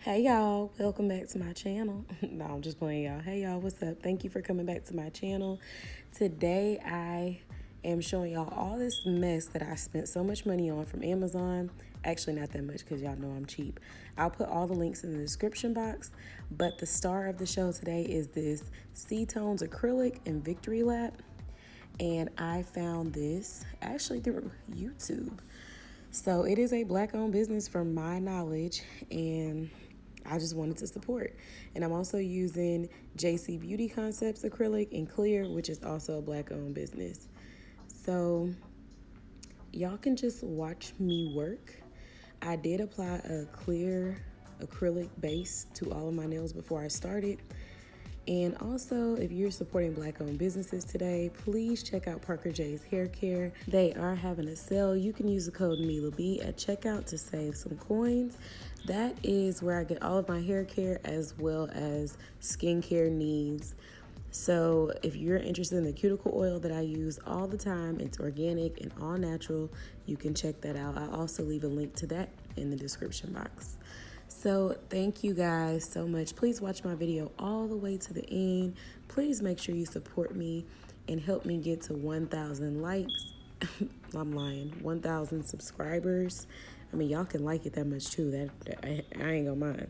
Hey y'all, welcome back to my channel. No, I'm just playing, y'all. Hey y'all, what's up? Thank you for coming back to my channel. Today I am showing y'all all this mess that I spent so much money on from Amazon. Actually, not that much because y'all know I'm cheap. I'll put all the links in the description box, but the star of the show today is this C-Tones acrylic in Victory Lap. And I found this actually through YouTube. So it is a black-owned business from my knowledge, and I just wanted to support. And I'm also using JC Beauty Concepts acrylic in clear, which is also a black-owned business. So y'all can just watch me work. I did apply a clear acrylic base to all of my nails before I started. And also, if you're supporting black-owned businesses today, please check out Parker J's Hair Care. They are having a sale. You can use the code MILAB at checkout to save some coins. That is where I get all of my hair care as well as skincare needs. So if you're interested in the cuticle oil that I use all the time, it's organic and all natural, you can check that out. I'll also leave a link to that in the description box. So thank you guys so much. Please watch my video all the way to the end. Please make sure you support me and help me get to 1,000 likes. I'm lying, 1,000 subscribers. I mean, y'all can like it that much too. I ain't gonna mind.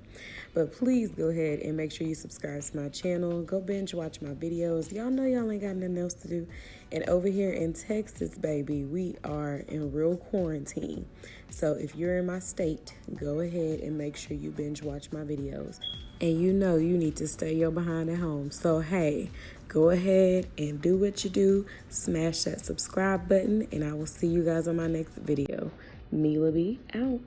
But please go ahead and make sure you subscribe to my channel. Go binge watch my videos. Y'all know y'all ain't got nothing else to do. And over here in Texas, baby, we are in real quarantine. So if you're in my state, go ahead and make sure you binge watch my videos. And you know you need to stay your behind at home. So hey, go ahead and do what you do. Smash that subscribe button, and I will see you guys on my next video. Mila B out.